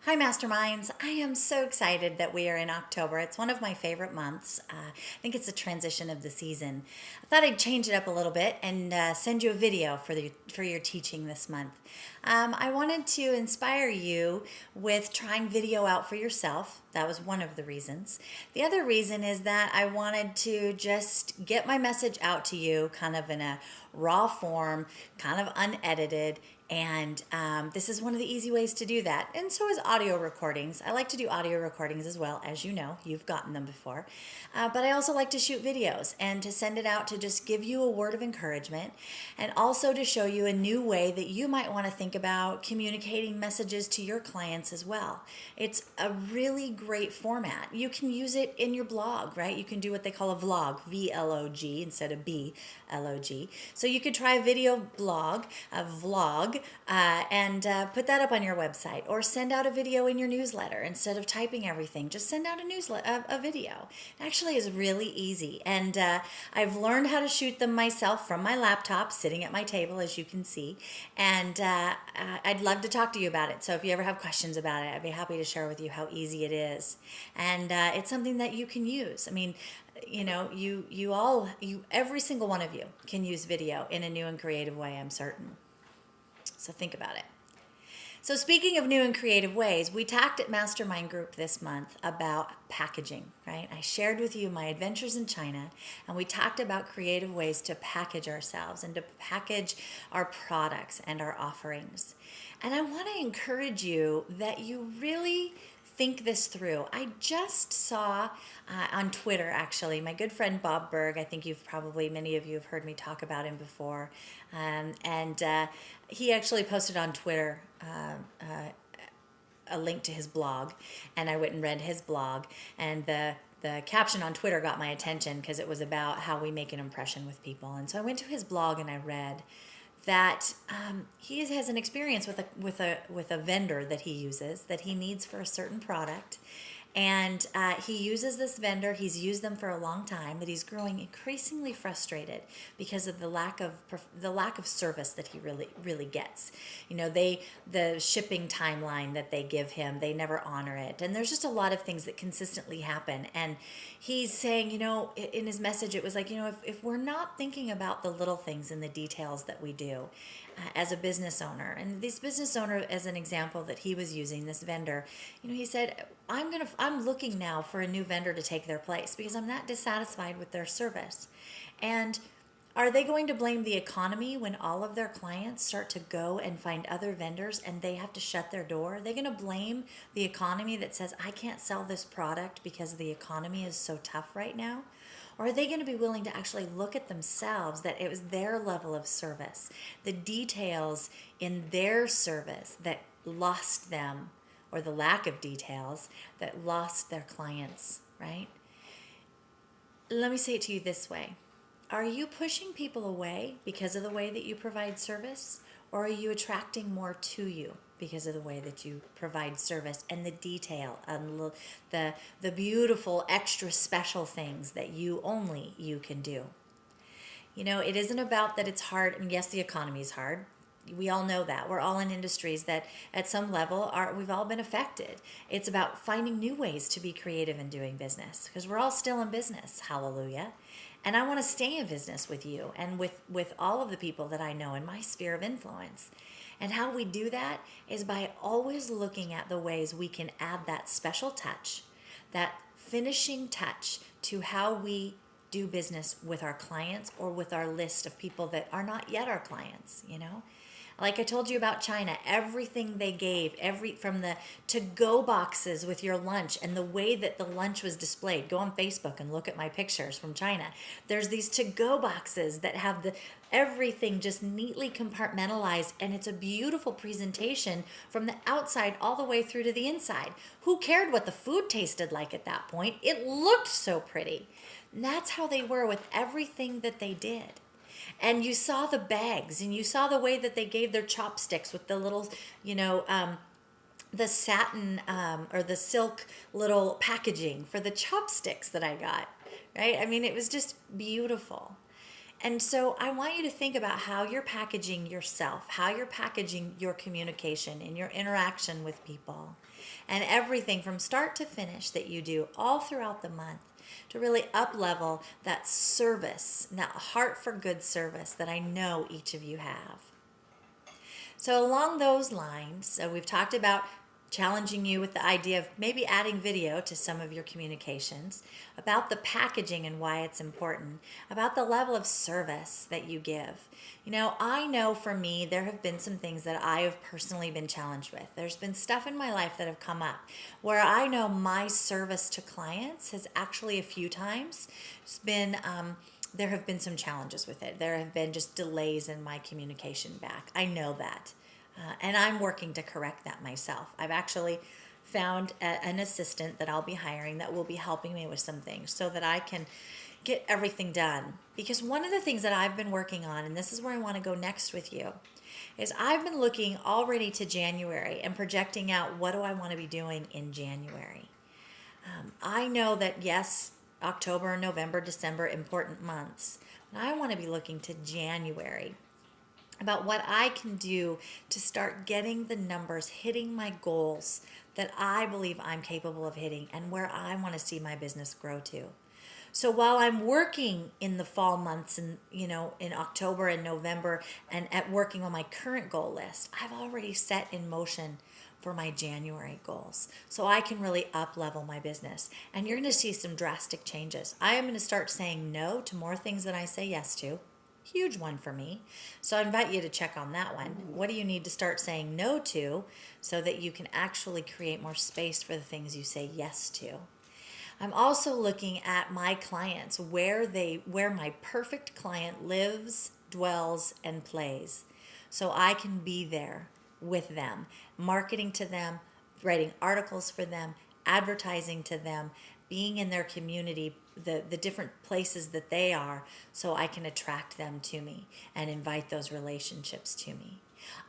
Hi, Masterminds. I am so excited that we are in October. It's one of my favorite months. I think it's a transition of the season. I thought I'd change it up a little bit and send you a video for your teaching this month. I wanted to inspire you with trying video out for yourself. That was one of the reasons. The other reason is that I wanted to just get my message out to you kind of in a raw form, kind of unedited, and this is one of the easy ways to do that. And so is audio recordings. I like to do audio recordings as well, as you know. You've gotten them before. But I also like to shoot videos and to send it out to just give you a word of encouragement and also to show you a new way that you might want to think about communicating messages to your clients as well. It's a really great format. You can use it in your blog, right? You can do what they call a vlog, V-L-O-G instead of B-L-O-G. So you could try a video blog, a vlog, and put that up on your website, or send out a video in your newsletter instead of typing everything. Just send out a video. It actually is really easy, and I've learned how to shoot them myself from my laptop, sitting at my table, as you can see. And I'd love to talk to you about it. So if you ever have questions about it, I'd be happy to share with you how easy it is, and it's something that you can use. I mean, you know, every single one of you can use video in a new and creative way, I'm certain. So think about it. So speaking of new and creative ways, we talked at Mastermind Group this month about packaging, right? I shared with you my adventures in China, and we talked about creative ways to package ourselves and to package our products and our offerings. And I want to encourage you that you really think this through. I just saw on Twitter, actually, my good friend Bob Berg. I think many of you have heard me talk about him before. And he actually posted on Twitter a link to his blog, and I went and read his blog. And the caption on Twitter got my attention because it was about how we make an impression with people. And so I went to his blog and I read that he has an experience with a vendor that he uses, that he needs for a certain product, and he uses this vendor. He's used them for a long time, but he's growing increasingly frustrated because of the lack of service that he really gets. You know, the shipping timeline that they give him, they never honor it, and there's just a lot of things that consistently happen. And he's saying, you know, in his message, it was like, you know, if we're not thinking about the little things and the details that we do as a business owner, and this business owner, as an example that he was using, this vendor, you know, he said, I'm looking now for a new vendor to take their place because I'm not dissatisfied with their service. And are they going to blame the economy when all of their clients start to go and find other vendors and they have to shut their door? Are they going to blame the economy that says, I can't sell this product because the economy is so tough right now? Or are they going to be willing to actually look at themselves, that it was their level of service, the details in their service that lost them, or the lack of details that lost their clients, right? Let me say it to you this way. Are you pushing people away because of the way that you provide service? Or are you attracting more to you because of the way that you provide service and the detail and the beautiful extra special things that only you can do? You know, it isn't about that it's hard. And yes, the economy is hard. We all know that. We're all in industries that at some level we've all been affected. It's about finding new ways to be creative in doing business because we're all still in business. Hallelujah. And I want to stay in business with you and with all of the people that I know in my sphere of influence. And how we do that is by always looking at the ways we can add that special touch, that finishing touch to how we do business with our clients or with our list of people that are not yet our clients, you know? Like I told you about China, everything they gave, from the to-go boxes with your lunch and the way that the lunch was displayed. Go on Facebook and look at my pictures from China. There's these to-go boxes that have everything just neatly compartmentalized, and it's a beautiful presentation from the outside all the way through to the inside. Who cared what the food tasted like at that point? It looked so pretty. And that's how they were with everything that they did. And you saw the bags, and you saw the way that they gave their chopsticks with the little, you know, the satin or the silk little packaging for the chopsticks that I got, right? I mean, it was just beautiful. And so I want you to think about how you're packaging yourself, how you're packaging your communication and your interaction with people, and everything from start to finish that you do all throughout the month to really up level that service, that heart for good service that I know each of you have. So along those lines, we've talked about challenging you with the idea of maybe adding video to some of your communications, about the packaging and why it's important, about the level of service that you give. I know for me, there have been some things that I have personally been challenged with. There's been stuff in my life that have come up where I know my service to clients has actually a few times been, there have been some challenges with it. There have been just delays in my communication back. I know that. And I'm working to correct that myself. I've actually found an assistant that I'll be hiring that will be helping me with some things so that I can get everything done. Because one of the things that I've been working on, and this is where I want to go next with you, is I've been looking already to January and projecting out what do I want to be doing in January. I know that, yes, October, November, December, important months. But I want to be looking to January about what I can do to start getting the numbers, hitting my goals that I believe I'm capable of hitting and where I want to see my business grow to. So while I'm working in the fall months and, in October and November and at working on my current goal list, I've already set in motion for my January goals so I can really up level my business. And you're going to see some drastic changes. I am going to start saying no to more things than I say yes to. Huge one for me. So I invite you to check on that one. What do you need to start saying no to so that you can actually create more space for the things you say yes to? I'm also looking at my clients, where my perfect client lives, dwells, and plays. So I can be there with them, marketing to them, writing articles for them, advertising to them, being in their community, the different places that they are, so I can attract them to me and invite those relationships to me.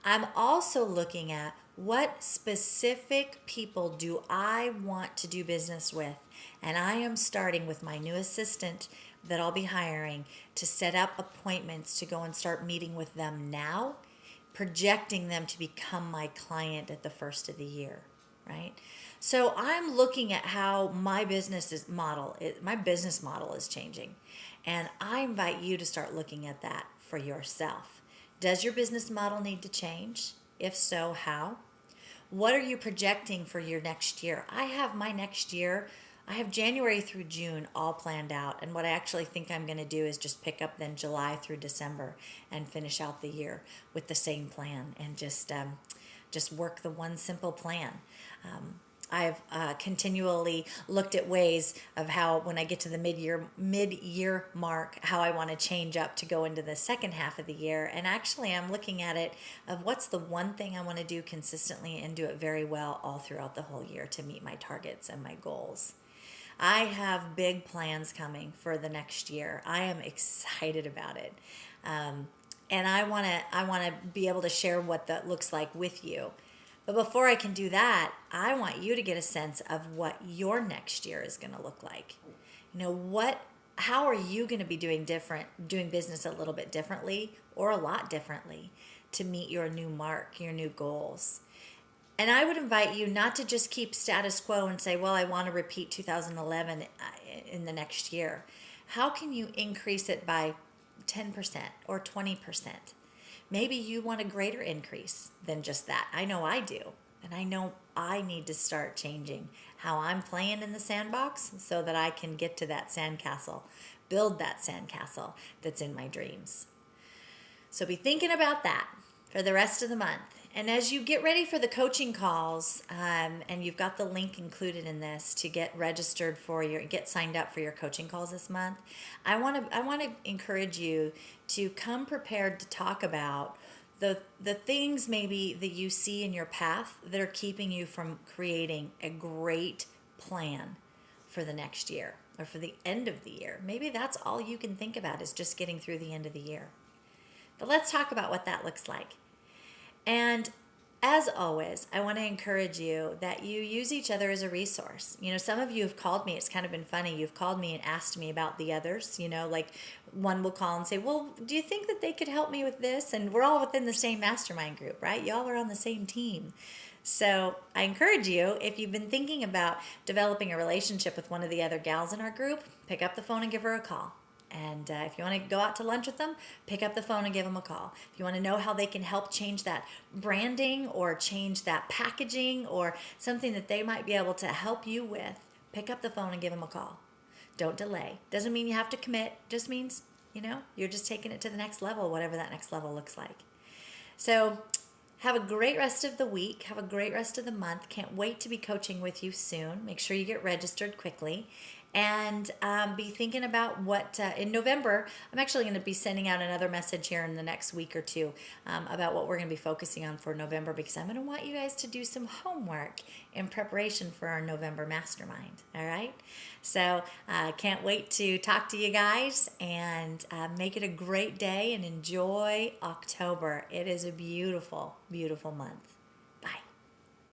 I'm also looking at what specific people do I want to do business with, and I am starting with my new assistant that I'll be hiring to set up appointments to go and start meeting with them now, projecting them to become my client at the first of the year, right? So I'm looking at how my business model is changing. And I invite you to start looking at that for yourself. Does your business model need to change? If so, how? What are you projecting for your next year? I have my next year, I have January through June all planned out. And what I actually think I'm going to do is just pick up then July through December and finish out the year with the same plan and just work the one simple plan. I've continually looked at ways of how when I get to the mid-year mark, how I want to change up to go into the second half of the year. And actually I'm looking at it of what's the one thing I want to do consistently and do it very well all throughout the whole year to meet my targets and my goals. I have big plans coming for the next year. I am excited about it. And I want to be able to share what that looks like with you. But before I can do that, I want you to get a sense of what your next year is going to look like. How are you going to be doing business a little bit differently or a lot differently to meet your new mark, your new goals? And I would invite you not to just keep status quo and say, well, I want to repeat 2011 in the next year. How can you increase it by 10% or 20%? Maybe you want a greater increase than just that. I know I do. And I know I need to start changing how I'm playing in the sandbox so that I can get to that sandcastle, build that sandcastle that's in my dreams. So be thinking about that for the rest of the month. And as you get ready for the coaching calls, and you've got the link included in this to get signed up for your coaching calls this month, I want to encourage you to come prepared to talk about the things maybe that you see in your path that are keeping you from creating a great plan for the next year or for the end of the year. Maybe that's all you can think about is just getting through the end of the year. But let's talk about what that looks like. And As always, I want to encourage you that you use each other as a resource. Some of you have called me. It's kind of been funny. You've called me and asked me about the others. Like one will call and say, well, do you think that they could help me with this? And we're all within the same mastermind group, right? Y'all are on the same team. So I encourage you, if you've been thinking about developing a relationship with one of the other gals in our group, pick up the phone and give her a call. And if you want to go out to lunch with them, pick up the phone and give them a call. If you want to know how they can help change that branding or change that packaging or something that they might be able to help you with, pick up the phone and give them a call. Don't delay. Doesn't mean you have to commit. Just means, you're just taking it to the next level, whatever that next level looks like. So have a great rest of the week. Have a great rest of the month. Can't wait to be coaching with you soon. Make sure you get registered quickly. And be thinking about what in November. I'm actually going to be sending out another message here in the next week or two about what we're going to be focusing on for November, because I'm going to want you guys to do some homework in preparation for our November mastermind. All right, so can't wait to talk to you guys, and make it a great day and enjoy October. It is a beautiful, beautiful month.